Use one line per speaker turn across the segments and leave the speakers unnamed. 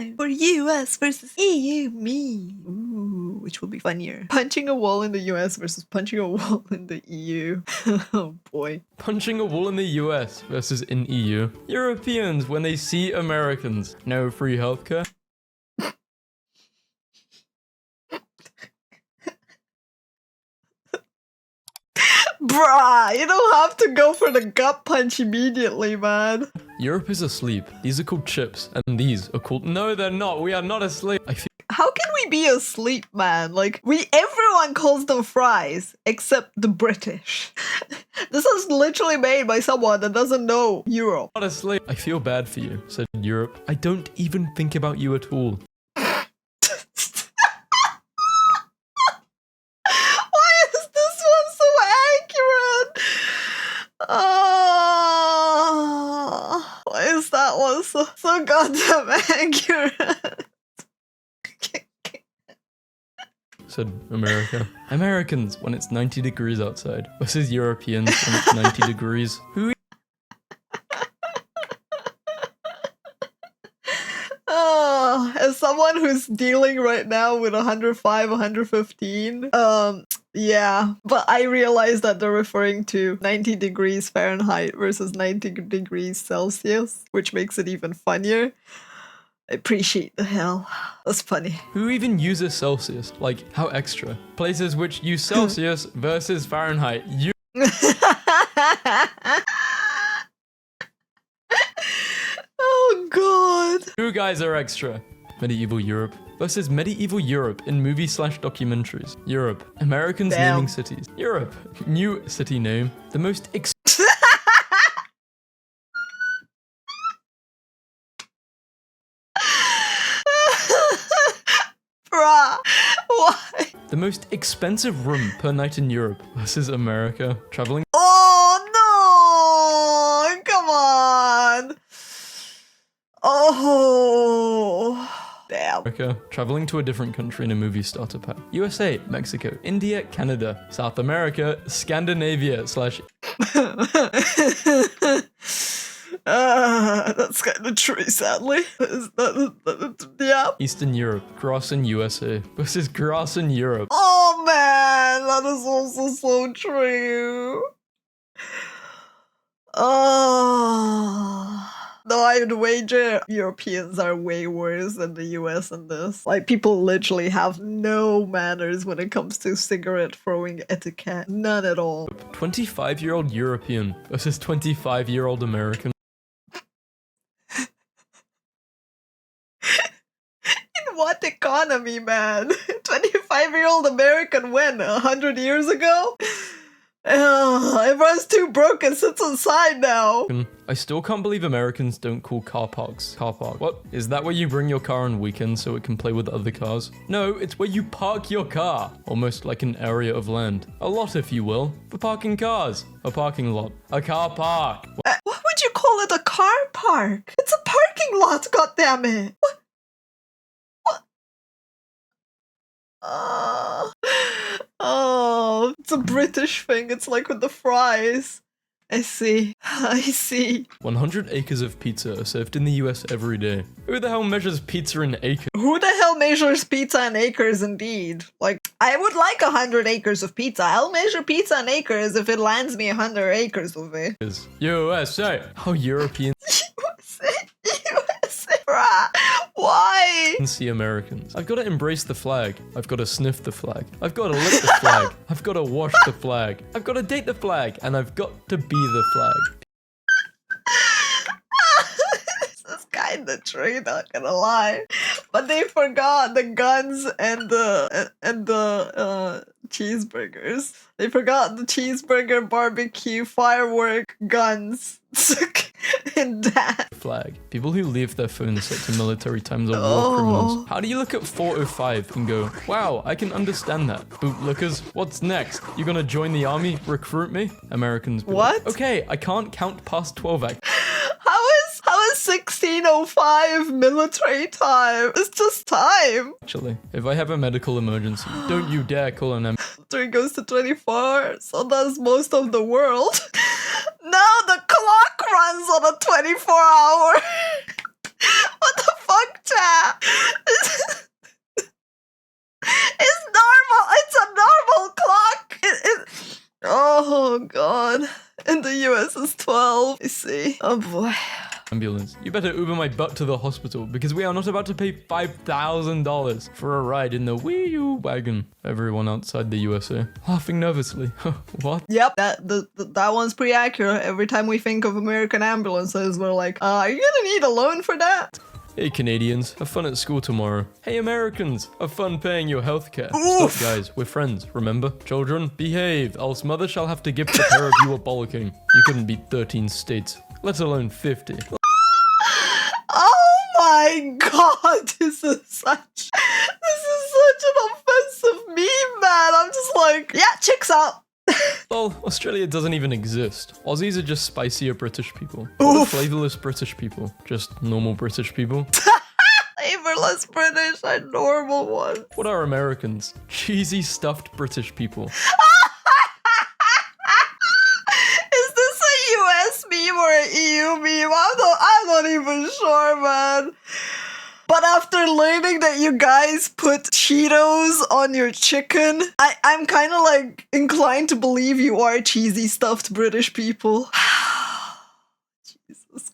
time for US versus EU meme. Ooh, which will be funnier? Punching a wall in the US versus punching a wall in the EU. Oh boy.
Punching a wall in the US versus in EU. Europeans when they see Americans. No free healthcare.
Bruh, you don't have to go for the gut punch immediately, man.
Europe is asleep. These are called chips, and these are called— No, they're not. We are not asleep. I feel—
How can we be asleep, man? Like, everyone calls them fries, except the British. This is literally made by someone that doesn't know Europe.
not asleep. I feel bad for you, said Europe. I don't even think about you at all.
Why is that one so goddamn accurate?
Said America. Americans when it's 90 degrees outside versus Europeans when it's 90 degrees. Who?
Oh, as someone who's dealing right now with 105, 115, yeah, but I realized that they're referring to 90 degrees Fahrenheit versus 90 degrees Celsius, which makes it even funnier. I appreciate the hell. That's funny.
Who even uses Celsius? Like, how extra? Places which use Celsius versus Fahrenheit. You—
Oh god.
You guys are extra. Medieval Europe versus medieval Europe in movie/documentaries. Europe. Americans
Damn.
naming cities. Europe. New city name. The most
Bruh, why?
The most expensive room per night in Europe versus America. Traveling
Oh no! Come on! Oh, damn.
America. Traveling to a different country in a movie starter pack. USA, Mexico, India, Canada, South America, Scandinavia /
That's kind of true, sadly. Yeah.
Eastern Europe. Grass in USA versus grass in Europe.
Oh man, that is also so true. Oh. No, I would wager Europeans are way worse than the US in this. Like, people literally have no manners when it comes to cigarette throwing etiquette. None at all.
25-year-old European versus 25-year-old American.
In what economy, man? 25-year-old American when? 100 years ago? Everyone's too broke and sits inside now.
I still can't believe Americans don't call car parks car park. What? Is that where you bring your car on weekends so it can play with other cars? No, it's where you park your car. Almost like an area of land. A lot, if you will, for parking cars. A parking lot. A car park.
Why would you call it a car park? It's a parking lot, goddammit. What? Oh, it's a British thing. It's like with the fries. I see. I see.
100 acres of pizza are served in the US every day. Who the hell measures pizza in acres?
Who the hell measures pizza in acres indeed? Like, I would like 100 acres of pizza. I'll measure pizza in acres if it lands me 100 acres of it.
USA. How Europeans
USA, bruh. Why?
see Americans. I've got to embrace the flag. I've got to sniff the flag. I've got to lick the flag. I've got to wash the flag. I've got to date the flag. And I've got to be the flag.
This is kinda true, not gonna lie. But they forgot the guns and the cheeseburgers. They forgot the cheeseburger, barbecue, firework, guns. And that.
Flag. People who leave their phones set to military times are war criminals. How do you look at 405 and go, wow, I can understand that. Bootlickers, what's next? You gonna join the army? Recruit me? Americans.
What?
Okay, I can't count past 12 act.
How is 1605 military time? It's just time.
Actually, if I have a medical emergency, don't you dare call an ambulance.
3 goes to 24, so does most of the world. Now the clock runs on a 24-hour. What the fuck, chat? Oh god. In the US it's 12. I see. Oh boy.
Ambulance. You better Uber my butt to the hospital because we are not about to pay $5,000 for a ride in the Wii U wagon. Everyone outside the USA laughing nervously. What?
Yep, that one's pretty accurate. Every time we think of American ambulances, we're like, are you gonna need a loan for that?
Hey Canadians, have fun at school tomorrow. Hey Americans, have fun paying your healthcare.
Oof.
Stop guys, we're friends, remember? Children, behave, else mother shall have to gift the pair of you a bollocking. You couldn't beat 13 states, let alone 50.
Oh my god, this is such an offensive meme, man. I'm just like, yeah, chicks out.
Well, Australia doesn't even exist. Aussies are just spicier British people. What are flavorless British people? Just normal British people?
Flavorless British are normal ones.
What are Americans? Cheesy stuffed British people.
Is this a US meme or an EU meme? I'm not even sure, man. But after learning that you guys put Cheetos on your chicken, I'm kind of like inclined to believe you are cheesy stuffed British people. Jesus.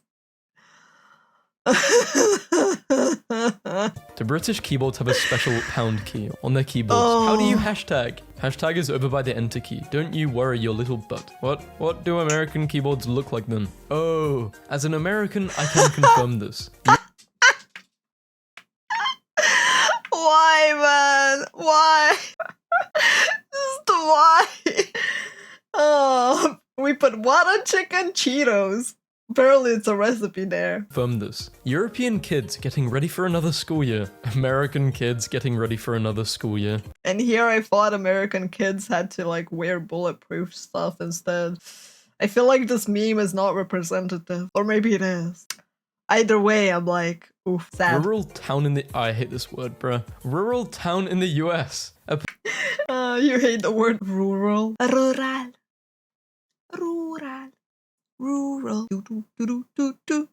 The British keyboards have a special pound key on their keyboards. How do you hashtag? Hashtag is over by the enter key. Don't you worry your little butt. What do American keyboards look like then? Oh, as an American, I can confirm this.
Why, man? Why? Just why? Oh, we put what on chicken? Cheetos. Apparently it's a recipe there.
Confirm this. European kids getting ready for another school year. American kids getting ready for another school year.
And here I thought American kids had to like wear bulletproof stuff instead. I feel like this meme is not representative. Or maybe it is. Either way, I'm like, oof, sad.
Rural town in the... I hate this word, bruh. Rural town in the US.
You hate the word rural. Rural. Rural. Rural. Do, do, do, do, do,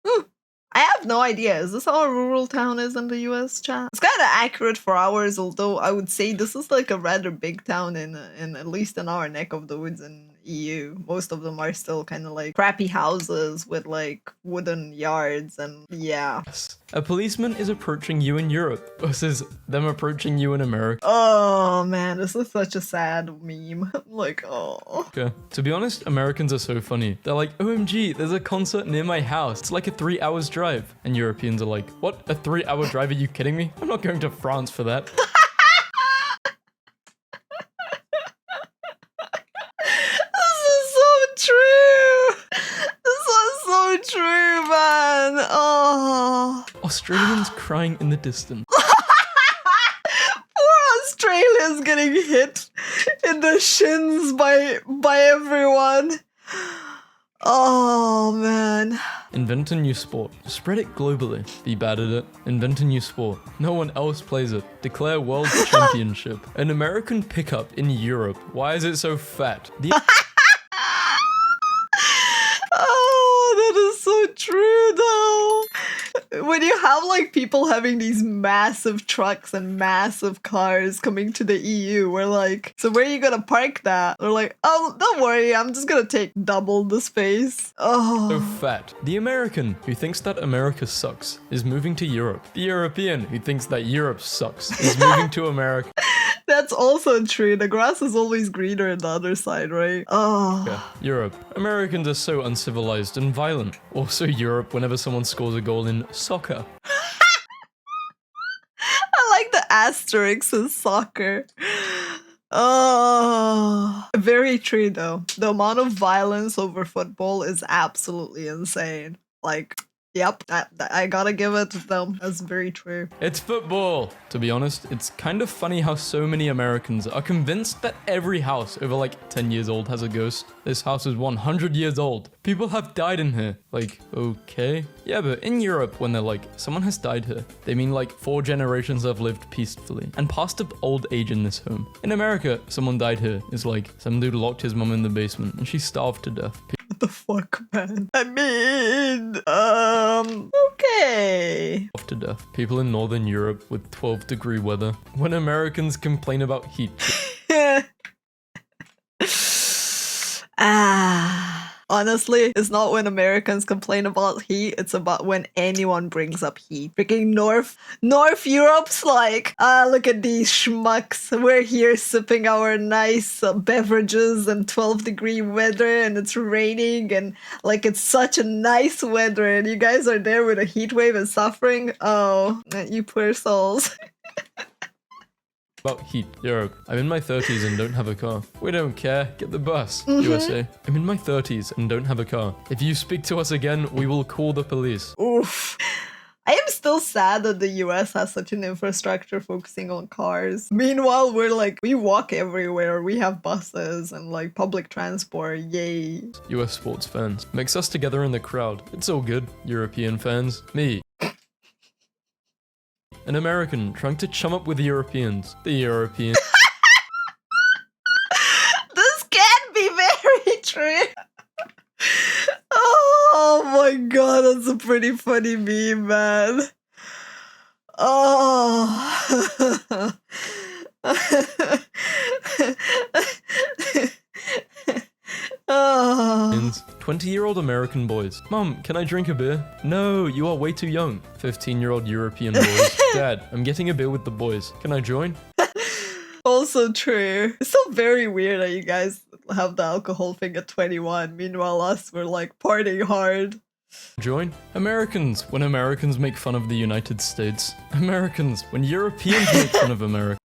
do. I have no idea. Is this how a rural town is in the US, chat? It's kind of accurate for ours, although I would say this is like a rather big town in at least in our neck of the woods in EU. Most of them are still kind of like crappy houses with like wooden yards and yeah.
Yes. A policeman is approaching you in Europe versus them approaching you in America.
Oh man, this is such a sad meme. I'm like, oh.
Okay. To be honest, Americans are so funny. They're like, OMG, there's a concert near my house. It's like a 3 hours drive. And Europeans are like, what? A 3 hour drive? Are you kidding me? I'm not going to France for that.
True, man. Oh.
Australians crying in the distance.
Poor Australians getting hit in the shins by everyone. Oh, man.
Invent a new sport. Spread it globally. Be bad at it. Invent a new sport. No one else plays it. Declare world championship. An American pickup in Europe. Why is it so fat?
True though. When you have like people having these massive trucks and massive cars coming to the EU, we're like, so where are you gonna park that? They're like, oh, don't worry, I'm just gonna take double the space. Oh.
So fat. The American who thinks that America sucks is moving to Europe. The European who thinks that Europe sucks is moving to America.
That's also true. The grass is always greener on the other side, right? Oh.
Yeah. Europe. Americans are so uncivilized and violent. Also Europe whenever someone scores a goal in soccer.
I like the asterisks in soccer. Oh. Very true though. The amount of violence over football is absolutely insane. Like, yep, I gotta give it to them. That's very true.
It's football. To be honest, it's kind of funny how so many Americans are convinced that every house over like 10 years old has a ghost. This house is 100 years old. People have died in here. Like, okay. Yeah, but in Europe, when they're like, someone has died here, they mean like 4 generations have lived peacefully and passed up old age in this home. In America, someone died here is like, some dude locked his mom in the basement and she starved to death.
What the fuck, man? I mean, okay.
To death. People in Northern Europe with 12-degree weather. When Americans complain about heat.
Honestly, it's not when Americans complain about heat, it's about when anyone brings up heat. Freaking North Europe's like, look at these schmucks. We're here sipping our nice beverages and 12-degree weather, and it's raining, and like it's such a nice weather, and you guys are there with a heat wave and suffering. Oh, you poor souls.
About heat, Europe. I'm in my 30s and don't have a car. We don't care. Get the bus. USA. I'm in my 30s and don't have a car. If you speak to us again, we will call the police.
Oof. I am still sad that the US has such an infrastructure focusing on cars. Meanwhile, we walk everywhere. We have buses and like public transport. Yay.
US sports fans. Mix us together in the crowd. It's all good. European fans. Me. An American trying to chum up with the Europeans. The Europeans.
This can be very true. Oh my god, that's a pretty funny meme, man. Oh.
20-year-old American boys. Mom, can I drink a beer? No, you are way too young. 15-year-old European boys. Dad, I'm getting a beer with the boys. Can I join?
Also true. It's so very weird that you guys have the alcohol thing at 21. Meanwhile, us, we're like partying hard.
Join? Americans, when Americans make fun of the United States. Americans, when Europeans make fun of America.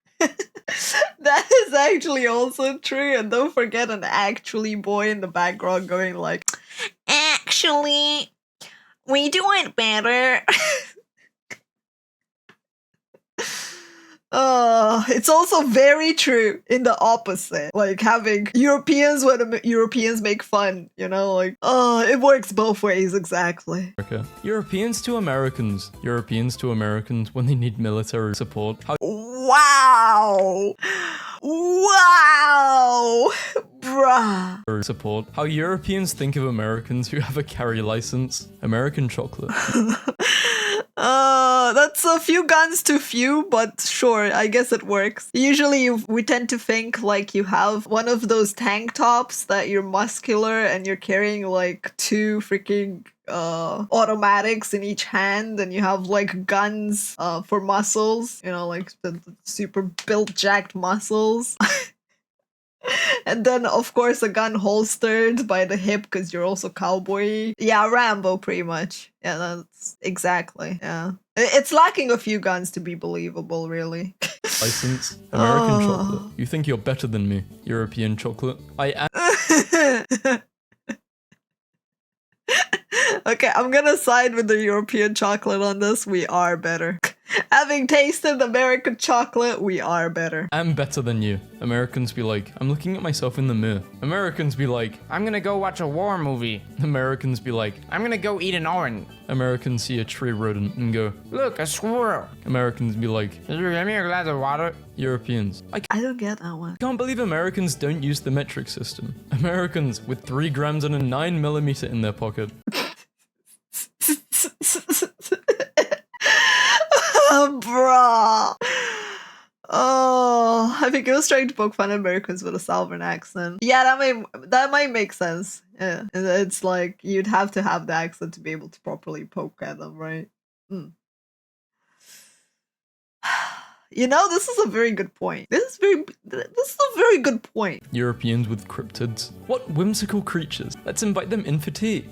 That is actually also true, and don't forget an actually boy in the background going like, actually, we do it better. It's also very true in the opposite, like having Europeans when Europeans make fun, you know, like, it works both ways, exactly.
Europeans to Americans. Europeans to Americans when they need military support.
Wow! Wow! Bruh.
Support. How Europeans think of Americans who have a carry license. American chocolate.
That's a few guns too few, but sure, I guess it works. Usually we tend to think like you have one of those tank tops that you're muscular and you're carrying like two freaking automatics in each hand, and you have like guns for muscles, you know, like the super built jacked muscles. And then, of course, a gun holstered by the hip because you're also cowboy. Yeah, Rambo, pretty much. Yeah, that's exactly. Yeah. It's lacking a few guns to be believable, really.
License. American chocolate. You think you're better than me. European chocolate. I am.
Okay, I'm gonna side with the European chocolate on this. We are better. Having tasted American chocolate, we are better.
I'm better than you. Americans be like, I'm looking at myself in the mirror. Americans be like, I'm gonna go watch a war movie. Americans be like, I'm gonna go eat an orange. Americans see a tree rodent and go, look, a squirrel. Americans be like, can you give me a glass of water? Europeans. I
don't get that one.
Can't believe Americans don't use the metric system. Americans with 3 grams and a 9mm in their pocket.
Bruh. Oh, I think it was trying to poke fun at Americans with a Southern accent. Yeah, that might make sense. Yeah, it's like you'd have to have the accent to be able to properly poke at them, right? You know, this is a very good point. This is a very good point.
Europeans with cryptids. What whimsical creatures. Let's invite them in for tea.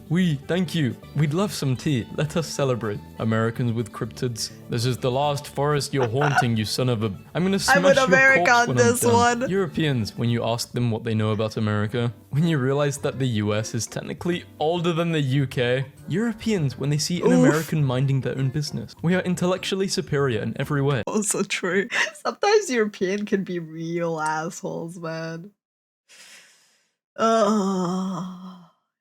Thank you. We'd love some tea. Let us celebrate. Americans with cryptids. This is the last forest you're haunting, you son of a... I'm gonna smash
I'm with
your
America
corpse
on
when
this
I'm done.
one.
Europeans, when you ask them what they know about America. When you realize that the US is technically older than the UK. Europeans, when they see an American minding their own business. We are intellectually superior in every way.
Also true. Sometimes European can be real assholes, man.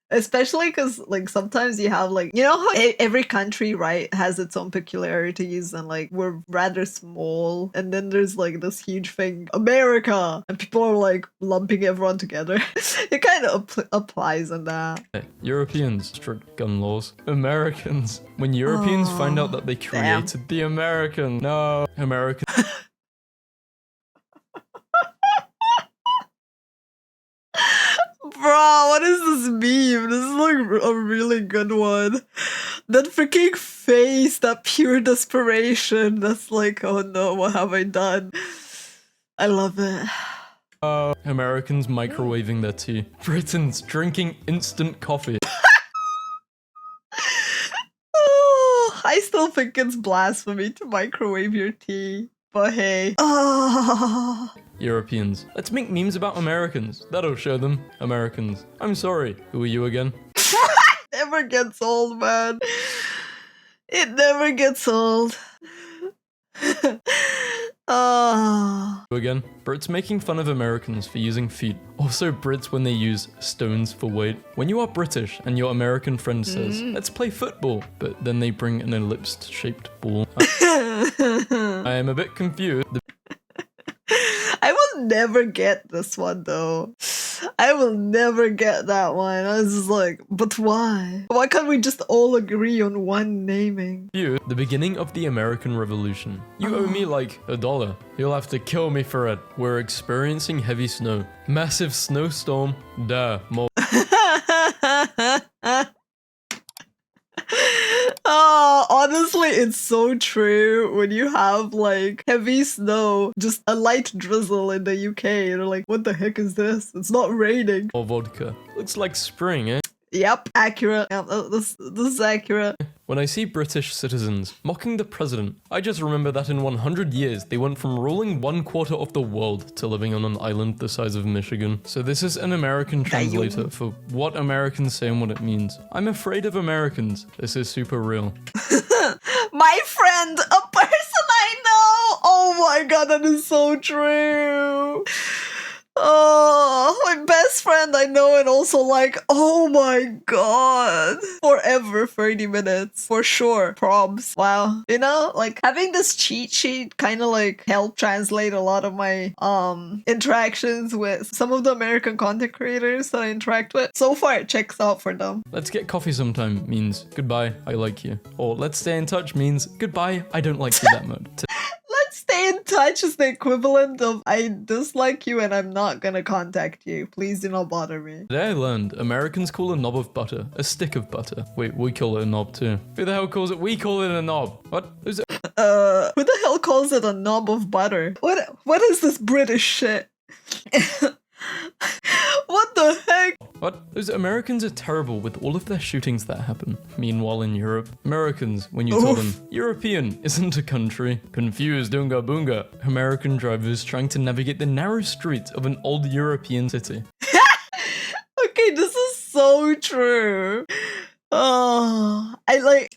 Especially because, like, sometimes you have, like, you know how every country, right, has its own peculiarities, and, like, we're rather small, and then there's, like, this huge thing, America, and people are, like, lumping everyone together. It kind of applies in that.
Europeans, strict gun laws. Americans, when Europeans find out that they created the American. No, American.
Bro, Bruh, what is this meme? This is like a really good one. That freaking face, that pure desperation. That's like, oh no, what have I done? I love it.
Americans microwaving their tea. Britons drinking instant coffee.
Oh, I still think it's blasphemy to microwave your tea. But hey. Oh.
Europeans. Let's make memes about Americans. That'll show them. Americans. I'm sorry. Who are you again?
Never gets old, man. It never gets old. Oh.
Again, Brits making fun of Americans for using feet. Also Brits when they use stones for weight. When you are British and your American friend says, let's play football, but then they bring an ellipse-shaped ball. I am a bit confused.
I will never get this one though. I will never get that one. I was just like, but why? Why can't we just all agree on one naming?
The beginning of the American Revolution. You owe me like $1. You'll have to kill me for it. We're experiencing heavy snow. Massive snowstorm. Duh. More.
Oh, honestly, it's so true. When you have like heavy snow, just a light drizzle in the UK, you're like, what the heck is this? It's not raining.
More vodka. Looks like spring, eh?
Yep, accurate. Yep, this is accurate.
When I see British citizens mocking the president, I just remember that in 100 years, they went from ruling 1/4 of the world to living on an island the size of Michigan. So this is an American translator for what Americans say and what it means. I'm afraid of Americans. This is super real.
My friend, a person I know! Oh my god, that is so true! Oh, my best friend I know and also like, oh my god. Forever 30 minutes. For sure. Probs. Wow. You know, like having this cheat sheet kind of like helped translate a lot of my interactions with some of the American content creators that I interact with. So far it checks out for them.
Let's get coffee sometime means goodbye, I like you. Or let's stay in touch means goodbye, I don't like you that much.
Stay in touch is the equivalent of I dislike you and I'm not gonna contact you. Please do not bother me.
Today I learned Americans call a knob of butter a stick of butter. Wait, we call it a knob too. Who the hell calls it? We call it a knob. What? Who's it?
Who the hell calls it a knob of butter? What is this British shit? What the heck?
What? Those Americans are terrible with all of their shootings that happen. Meanwhile in Europe, Americans, when you tell them, European isn't a country, confused oonga boonga, American drivers trying to navigate the narrow streets of an old European city.
Okay, this is so true. Oh,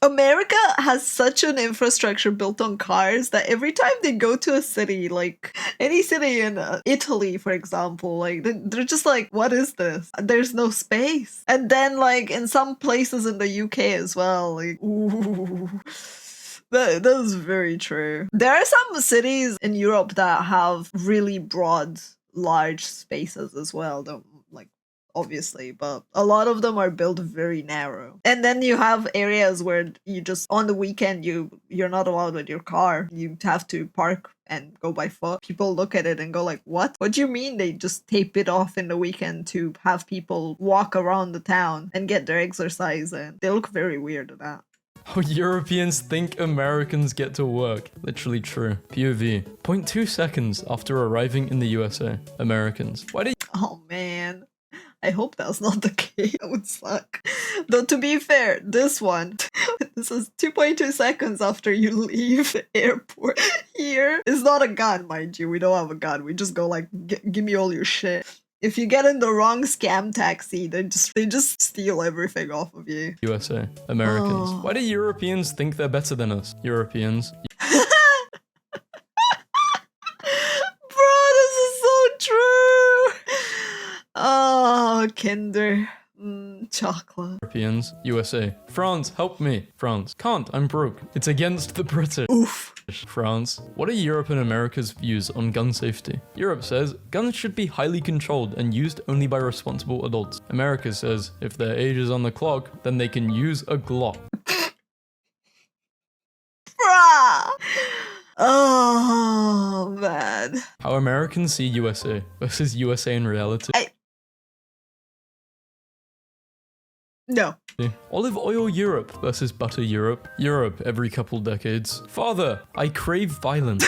America has such an infrastructure built on cars that every time they go to a city, like any city in Italy, for example, like they're just like, what is this? There's no space. And then like in some places in the UK as well, like, ooh. That is very true. There are some cities in Europe that have really broad, large spaces as well. Obviously, but a lot of them are built very narrow. And then you have areas where you just on the weekend you're not allowed with your car. You have to park and go by foot. People look at it and go like, what? What do you mean they just tape it off in the weekend to have people walk around the town and get their exercise in? They look very weird at that.
How Europeans think Americans get to work. Literally true. POV. 0.2 seconds after arriving in the USA. Americans. Why do you—
Oh man. I hope that's not the case. That would suck. Though to be fair, this one, this is 2.2 seconds after you leave the airport. Here is not a gun, mind you. We don't have a gun. We just go like, give me all your shit. If you get in the wrong scam taxi, they just steal everything off of you.
USA. Americans. Why do Europeans think they're better than us? Europeans.
Bro, this is so true. Oh, Kinder. Chocolate.
Europeans. USA. France, help me. France. Can't, I'm broke. It's against the British.
Oof.
France. What are Europe and America's views on gun safety? Europe says guns should be highly controlled and used only by responsible adults. America says if their age is on the clock, then they can use a Glock.
Bruh. Oh, man.
How Americans see USA versus USA in reality.
No.
Olive oil Europe versus butter Europe. Europe every couple decades. Father, I crave violence.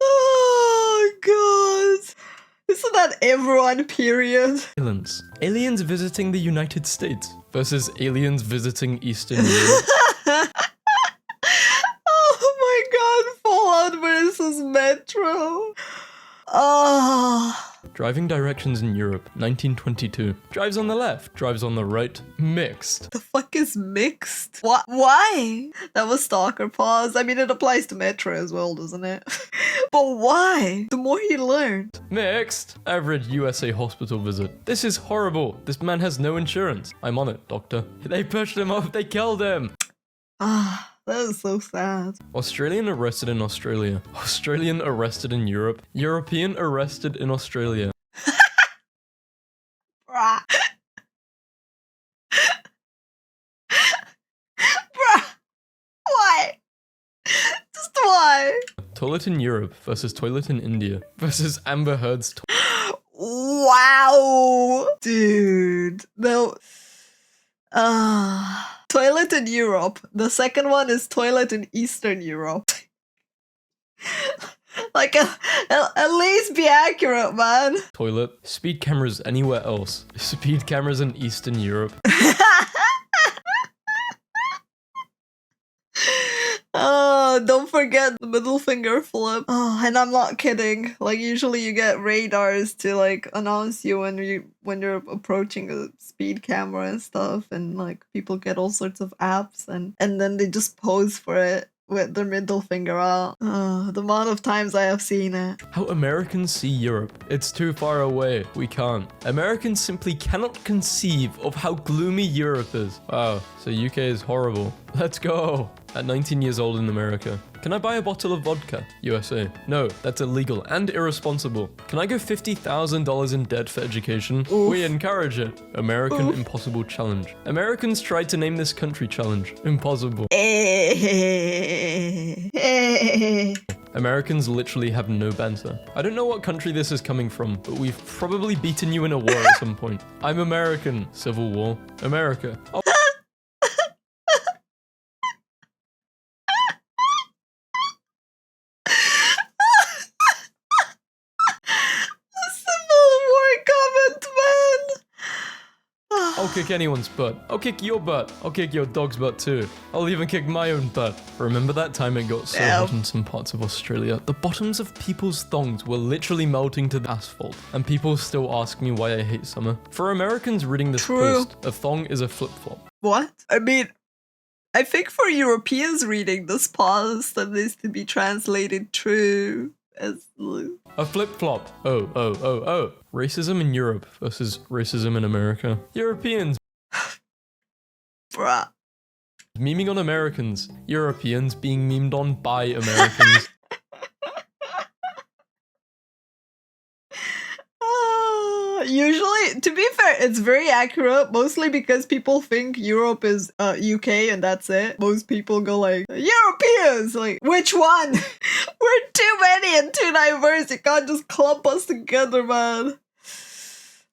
Oh, God. Isn't that everyone, period?
Violence. Aliens visiting the United States versus aliens visiting Eastern Europe.
Oh my God, Fallout versus Metro. Oh.
Driving directions in Europe, 1922. Drives on the left, drives on the right, mixed.
The fuck is mixed? What? Why? That was Stalker Paws. I mean, it applies to Metro as well, doesn't it? But why? The more you learn.
Mixed. Average USA hospital visit. This is horrible. This man has no insurance. I'm on it, doctor. They pushed him off, they killed him.
Ah. That is so sad.
Australian arrested in Australia. Australian arrested in Europe. European arrested in Australia.
Bruh. Bruh. Why? Just why?
Toilet in Europe versus toilet in India versus Amber Heard's
Wow. Dude. No. Toilet in Europe. The second one is toilet in Eastern Europe. Like, at least be accurate, man.
toilet. Speed cameras anywhere else. Speed cameras in Eastern Europe.
Oh, don't forget the middle finger flip. Oh, and I'm not kidding. Like, usually you get radars to like announce you when you're approaching a speed camera and stuff, and like people get all sorts of apps and then they just pose for it with their middle finger out. Oh, the amount of times I have seen it.
How Americans see Europe. It's too far away. We can't. Americans simply cannot conceive of how gloomy Europe is. Wow, so UK is horrible. Let's go. At 19 years old in America. Can I buy a bottle of vodka? USA. No, that's illegal and irresponsible. Can I go $50,000 in debt for education?
Oof.
We encourage it. American
Oof.
Impossible Challenge. Americans tried to name this country challenge. Impossible. Americans literally have no banter. I don't know what country this is coming from, but we've probably beaten you in a war at some point. I'm American. Civil War. America. Oh. I'll kick anyone's butt. I'll kick your butt. I'll kick your dog's butt too. I'll even kick my own butt. Remember that time it got so hot in some parts of Australia? The bottoms of people's thongs were literally melting to the asphalt. And people still ask me why I hate summer. For Americans reading this post, a thong is a flip-flop.
What? I mean, I think for Europeans reading this post, that needs to be translated true as...
A flip-flop. Oh. Racism in Europe versus racism in America. Europeans.
Bruh.
Memeing on Americans. Europeans being memed on by Americans.
Usually, to be fair, it's very accurate, mostly because people think Europe is UK and that's it. Most people go like, Europeans! Like, which one? We're too many and too diverse. You can't just clump us together, man.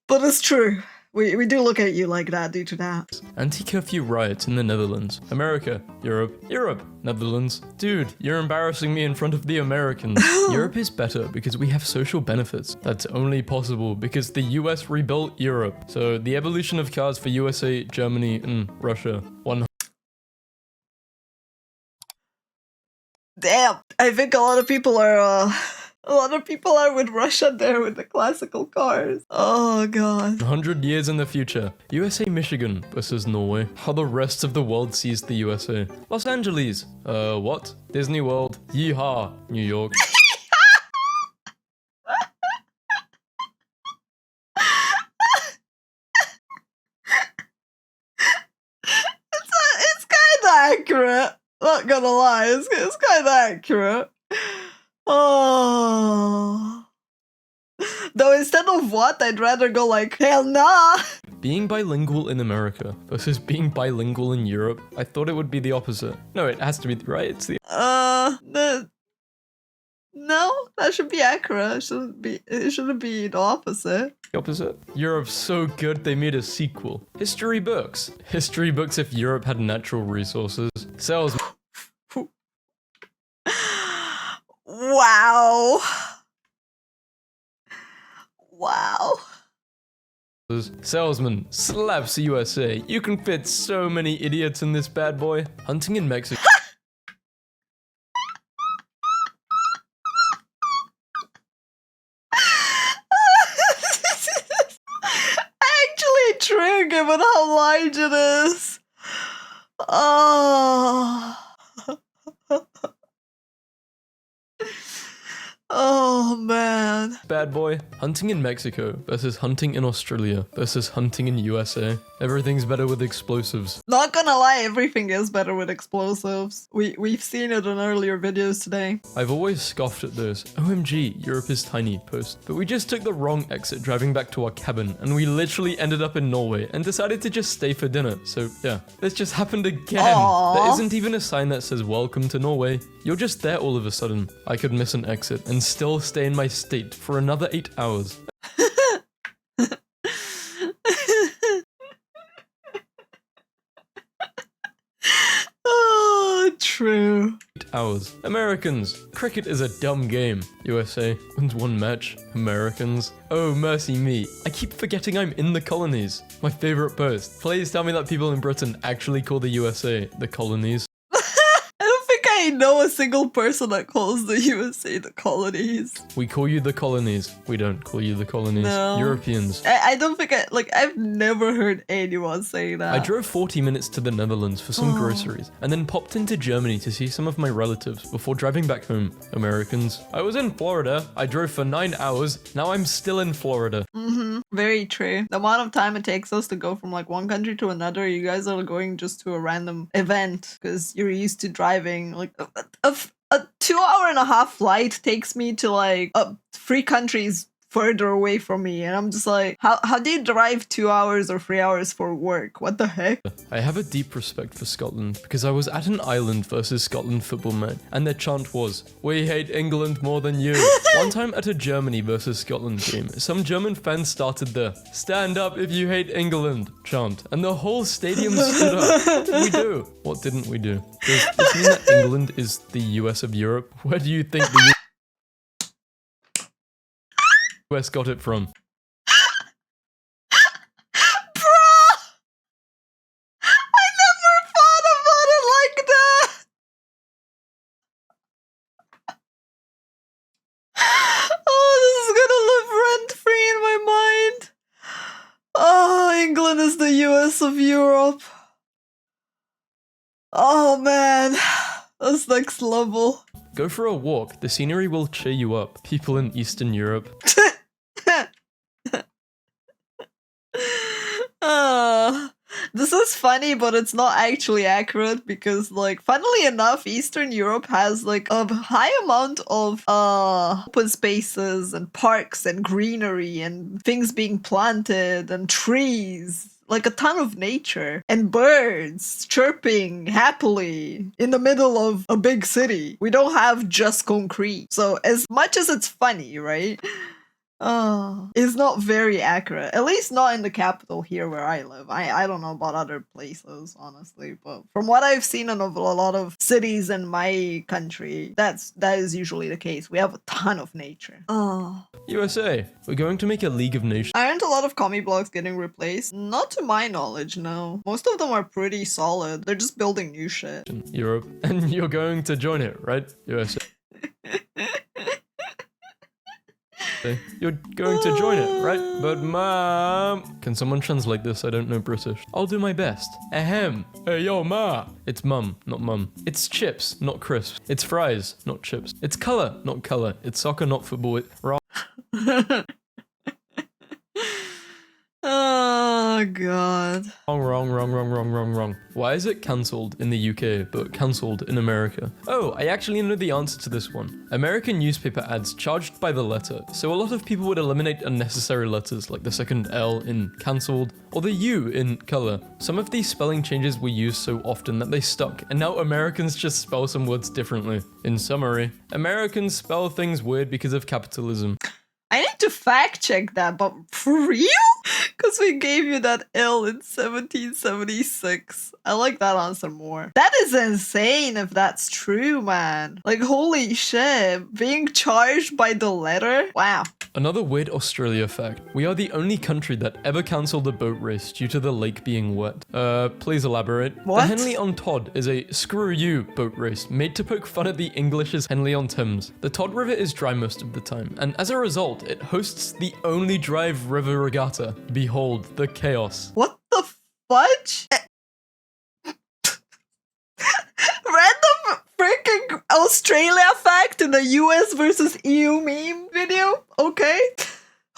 But it's true. We do look at you like that due to that.
Anti-curfew riots in the Netherlands. America. Europe. Netherlands. Dude, you're embarrassing me in front of the Americans. Europe is better because we have social benefits. That's only possible because the US rebuilt Europe. So the evolution of cars for USA, Germany, and Russia.
Damn. I think a lot of people are with Russia there with the classical cars. Oh, God.
100 years in the future. USA Michigan versus Norway. How the rest of the world sees the USA. Los Angeles. What? Disney World. Yeehaw. New York.
It's kind of accurate. Not gonna lie, it's kind of accurate. Oh. Though instead of what, I'd rather go like, hell nah.
Being bilingual in America versus being bilingual in Europe. I thought it would be the opposite. No, it has to be, right? It's the...
No, That should be accurate. It shouldn't be the opposite.
The opposite? Europe's so good they made a sequel. History books. History books if Europe had natural resources. Salesman.
Wow. Wow.
Salesman slaps USA. You can fit so many idiots in this bad boy. Hunting in Mexico.
Actually true given how large it is. Oh. Oh man.
Bad boy. Hunting in Mexico versus hunting in Australia versus hunting in USA. Everything's better with explosives.
Not gonna lie, everything is better with explosives. We've seen it in earlier videos today.
I've always scoffed at those OMG, Europe is tiny post. But we just took the wrong exit driving back to our cabin and we literally ended up in Norway and decided to just stay for dinner. So yeah, this just happened again.
Aww.
There isn't even a sign that says welcome to Norway. You're just there all of a sudden. I could miss an exit and still stay in my state for another 8 hours.
Oh, true.
8 hours. Americans. Cricket is a dumb game. USA wins one match. Americans. Oh, mercy me. I keep forgetting I'm in the colonies. My favorite post. Please tell me that people in Britain actually call the USA the colonies.
I don't think I know a single person that calls the USA the colonies.
We call you the colonies. We don't call you the colonies.
No.
Europeans.
I don't think I've never heard anyone say that.
I drove 40 minutes to the Netherlands for some groceries and then popped into Germany to see some of my relatives before driving back home. Americans. I was in Florida. I drove for 9 hours. Now I'm still in Florida.
Very true. The amount of time it takes us to go from like one country to another, you guys are going just to a random event because you're used to driving. Like a 2.5-hour flight takes me to like 3 countries further away from me, and I'm just like, how do you drive 2 hours or 3 hours for work? What the heck?
I have a deep respect for Scotland because I was at an Ireland versus Scotland football match and their chant was, "We hate England more than you." One time at a Germany versus Scotland game, some German fans started the "Stand up if you hate England" chant and the whole stadium stood up. What did we do? What didn't we do? Does this mean that England is the US of Europe? Where do you think the US got it from?
Bruh! I never thought about it like that! Oh, this is gonna live rent-free in my mind. Oh, England is the US of Europe. Oh man, that's next level.
Go for a walk. The scenery will cheer you up. People in Eastern Europe.
This is funny, but it's not actually accurate because, like, funnily enough, Eastern Europe has like a high amount of open spaces and parks and greenery and things being planted and trees. Like a ton of nature and birds chirping happily in the middle of a big city. We don't have just concrete. So as much as it's funny, right? It's not very accurate. At least not in the capital here where I live. I don't know about other places, honestly, but from what I've seen in a lot of cities in my country, that is usually the case. We have a ton of nature.
USA, we're going to make a League of Nations.
Aren't a lot of commie blocks getting replaced? Not to my knowledge, no. Most of them are pretty solid. They're just building new shit.
In Europe, and you're going to join it, right? USA. You're going to join it, right? But mom... Can someone translate this? I don't know British. I'll do my best. Ahem. Hey, yo, ma. It's mum, not mum. It's chips, not crisps. It's fries, not chips. It's color, not color. It's soccer, not football.
Oh, Oh god.
Wrong. Why is it cancelled in the UK but cancelled in America? Oh, I actually know the answer to this one. American newspaper ads charged by the letter, so a lot of people would eliminate unnecessary letters like the second L in cancelled or the U in colour. Some of these spelling changes were used so often that they stuck, and now Americans just spell some words differently. In summary, Americans spell things weird because of capitalism.
I need to fact check that, but for real? Because we gave you that L in 1776. I like that answer more. That is insane if that's true, man. Like, holy shit. Being charged by the letter? Wow.
Another weird Australia fact. We are the only country that ever cancelled a boat race due to the lake being wet. Please elaborate.
What?
The Henley on Todd is a screw you boat race made to poke fun at the English's Henley on Thames. The Todd River is dry most of the time, and as a result, it hosts the only dry river regatta. Behold, the chaos.
What the fudge? Random freaking Australia fact in the US versus EU meme video? Okay.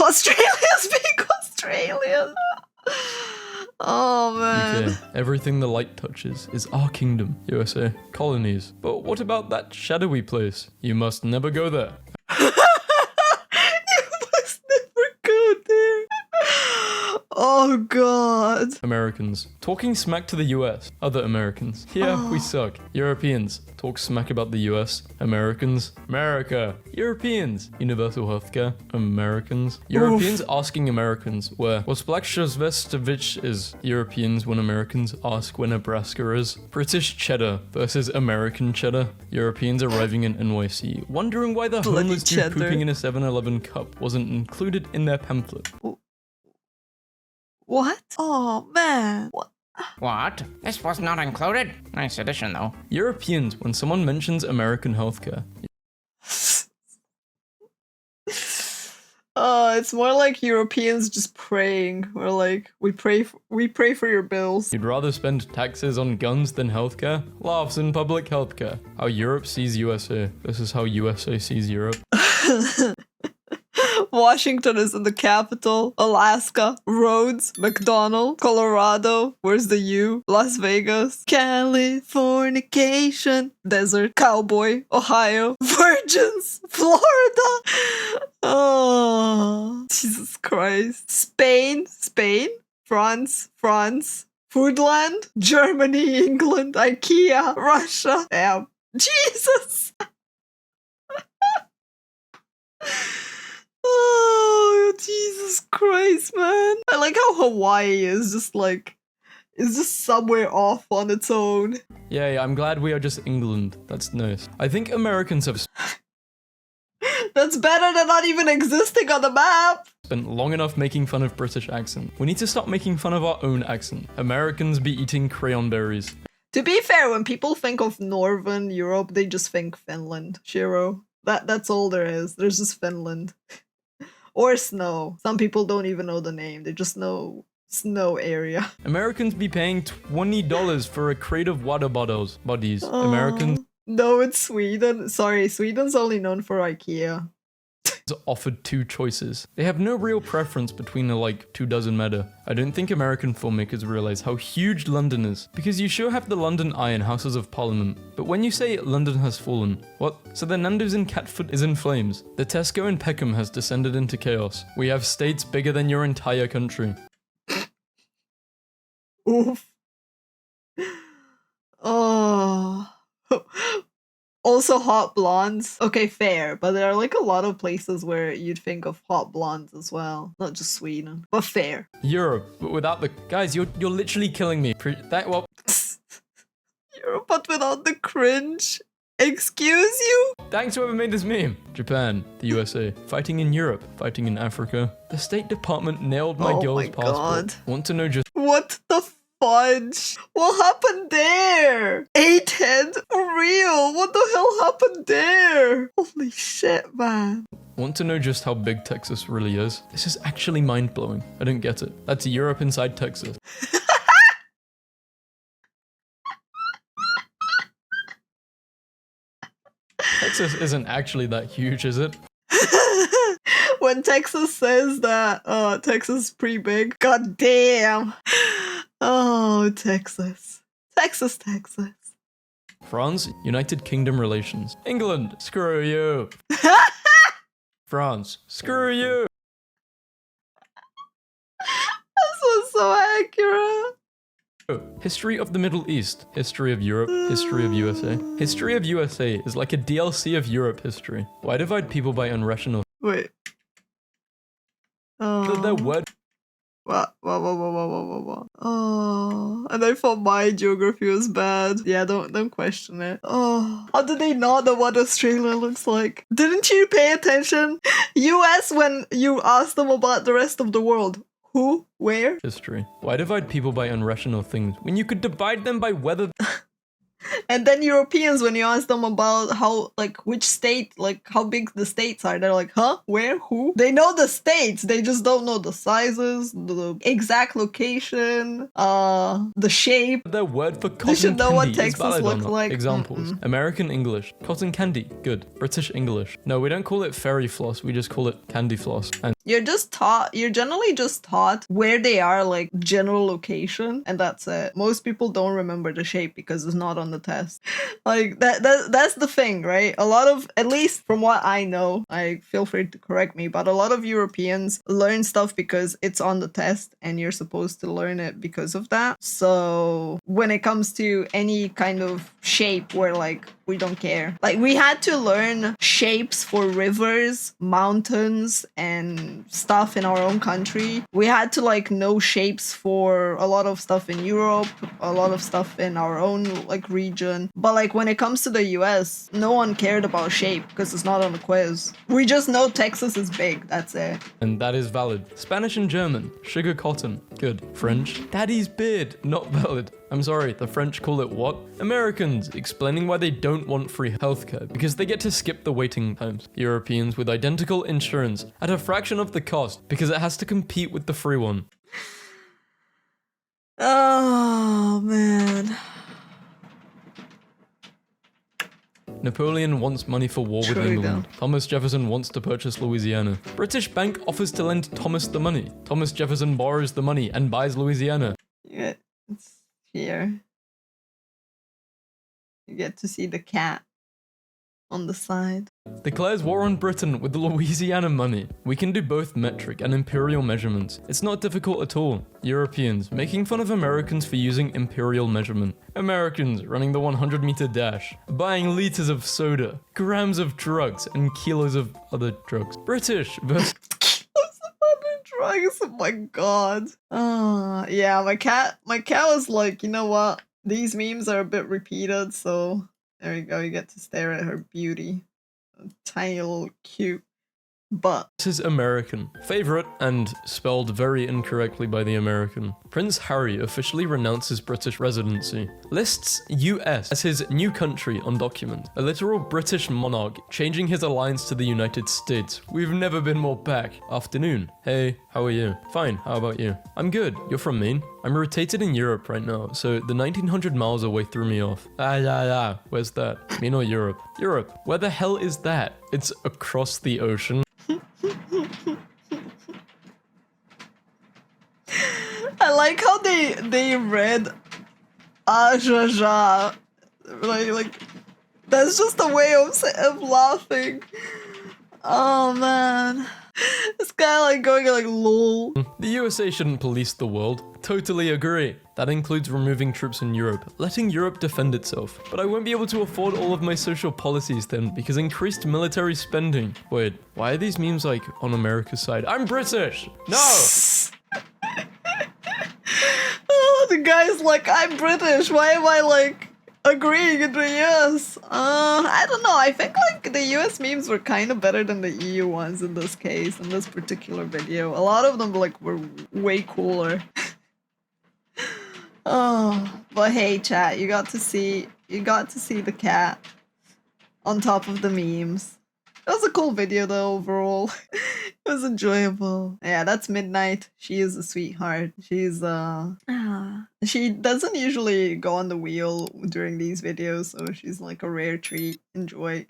Australia's being Australian. Oh man.
UK. Everything the light touches is our kingdom. USA. Colonies. But what about that shadowy place? You must never go there.
You must never go there. Oh god.
Americans. Talking smack to the US. Other Americans. Yeah, we suck. Europeans. Talk smack about the US. Americans. America. Europeans. Universal healthcare. Americans. Europeans asking Americans where Wasplakshazvestovich is. Europeans when Americans ask where Nebraska is. British cheddar versus American cheddar. Europeans arriving in NYC wondering why the
Bloody
homeless dude
cheddar.
pooping in a 7-Eleven cup wasn't included in their pamphlet.
What? Oh man. What?
What? This was not included? Nice addition, though.
Europeans when someone mentions American healthcare.
It's more like Europeans just praying. We're like, we pray for your bills.
You'd rather spend taxes on guns than healthcare? Laughs in public healthcare. How Europe sees USA. This is how USA sees Europe.
Washington is in the capital. Alaska. Rhodes. McDonald. Colorado. Where's the U? Las Vegas. Californication. Desert. Cowboy. Ohio. Virgins. Florida. Oh, Jesus Christ. Spain. France. Foodland. Germany. England. IKEA. Russia. Damn. Jesus. Oh, Jesus Christ, man. I like how Hawaii is just somewhere off on its own.
Yeah, I'm glad we are just England. That's nice. I think Americans have
That's better than not even existing on the map.
spent long enough making fun of British accent. We need to stop making fun of our own accent. Americans be eating crayon berries.
To be fair, when people think of Northern Europe, they just think Finland. Shiro. That's all there is. There's just Finland. Or snow. Some people don't even know the name. They just know snow area.
Americans be paying $20 for a crate of water bottles. Americans
No, it's Sweden. Sorry, Sweden's only known for IKEA.
offered two choices. They have no real preference between the 2 dozen matter. I don't think American filmmakers realize how huge London is, because you sure have the London Eye and Houses of Parliament, but when you say London has fallen, what? So the Nando's in Catford is in flames. The Tesco in Peckham has descended into chaos. We have states bigger than your entire country.
Oof. Oh. Also hot blondes. Okay, fair, but there are a lot of places where you'd think of hot blondes as well. Not just Sweden, but fair.
Europe, but without the... Guys, you're literally killing me. Well,
Europe, but without the cringe. Excuse you?
thanks whoever made this meme. Japan, the USA, fighting in Europe, fighting in Africa. The State Department nailed my
Oh
girl's
my
passport.
God.
Want to know just...
What the fudge? What happened there? 8-head? For real? What the hell happened there? Holy shit, man.
Want to know just how big Texas really is? This is actually mind-blowing. I don't get it. That's Europe inside Texas. Texas isn't actually that huge, is it?
when Texas says that Texas is pretty big. God damn. Oh, Texas. Texas.
France, United Kingdom relations. England, screw you. France, screw you.
This was so accurate.
History of the Middle East, history of Europe, history of USA. History of USA is like a DLC of Europe history. Why divide people by unrational?
Wait.
Their word.
What? Oh, and I thought my geography was bad. Yeah, don't question it. Oh, how do they not know what Australia looks like? Didn't you pay attention? US when you asked them about the rest of the world. Who? Where?
History. Why divide people by unrational things when you could divide them by whether...
And then Europeans, when you ask them about how, like, which state, like, how big the states are, they're like, huh? Where? Who? They know the states, they just don't know the sizes, the exact location, the shape.
Their word for
They
cotton
should know
candy
what
is
Texas
valid or
looks
not.
like.
Examples. American English. Cotton candy. Good. British English. No, we don't call it fairy floss, we just call it candy floss. And
You're generally just taught where they are, like, general location, and that's it. Most people don't remember the shape because it's not on the test. Like, that's the thing, right? A lot of, at least from what I know, I feel free to correct me, but a lot of Europeans learn stuff because it's on the test and you're supposed to learn it because of that. So when it comes to any kind of shape where, like, we don't care. Like, we had to learn shapes for rivers, mountains, and stuff in our own country. We had to, like, know shapes for a lot of stuff in Europe, a lot of stuff in our own, like, region. But, like, when it comes to the US, no one cared about shape because it's not on the quiz. We just know Texas is big, that's it.
that is valid. Spanish and German. Sugar cotton. Good. French. Daddy's beard. Not valid. I'm sorry, the French call it what? Americans, explaining why they don't want free healthcare because they get to skip the waiting times. Europeans with identical insurance at a fraction of the cost because it has to compete with the free one.
Oh, man.
Napoleon wants money for war with
True,
England.
though.
Thomas Jefferson wants to purchase Louisiana. British bank offers to lend Thomas the money. Thomas Jefferson borrows the money and buys Louisiana.
Yeah, it's here. You get to see the cat on the side.
Declares war on Britain with the Louisiana money. We can do both metric and imperial measurements. It's not difficult at all. Europeans making fun of Americans for using imperial measurement. Americans running the 100-meter dash. Buying liters of soda, grams of drugs, and kilos of other drugs. British versus...
Drugs, oh my god. Yeah, my cat was like, you know what? These memes are a bit repeated, so there you go, you get to stare at her beauty. A tiny little cute butt.
This is American. Favorite, and spelled very incorrectly by the American. Prince Harry officially renounces British residency. Lists US as his new country on document. A literal British monarch changing his alliance to the United States. We've never been more back. Afternoon. Hey, how are you? Fine, how about you? I'm good. You're from Maine? I'm rotated in Europe right now, so the 1900 miles away threw me off. Where's that? Maine or Europe? Europe. Where the hell is that? It's across the ocean.
I like how they read Ajaja. Like that's just a way of laughing. Oh man. This guy like going like lol.
The USA shouldn't police the world. Totally agree. That includes removing troops in Europe, letting Europe defend itself. But I won't be able to afford all of my social policies then because increased military spending. Wait, why are these memes like on America's side? I'm British! No!
Oh, the guy's like, I'm British. Why am I like agreeing with the US? I don't know. I think like the US memes were kind of better than the EU ones in this case, in this particular video. A lot of them like were way cooler. Oh, but hey, chat, you got to see the cat on top of the memes. It was a cool video though overall. It was enjoyable. Yeah, that's Midnight. She is a sweetheart. She's she doesn't usually go on the wheel during these videos, so she's like a rare treat. Enjoy.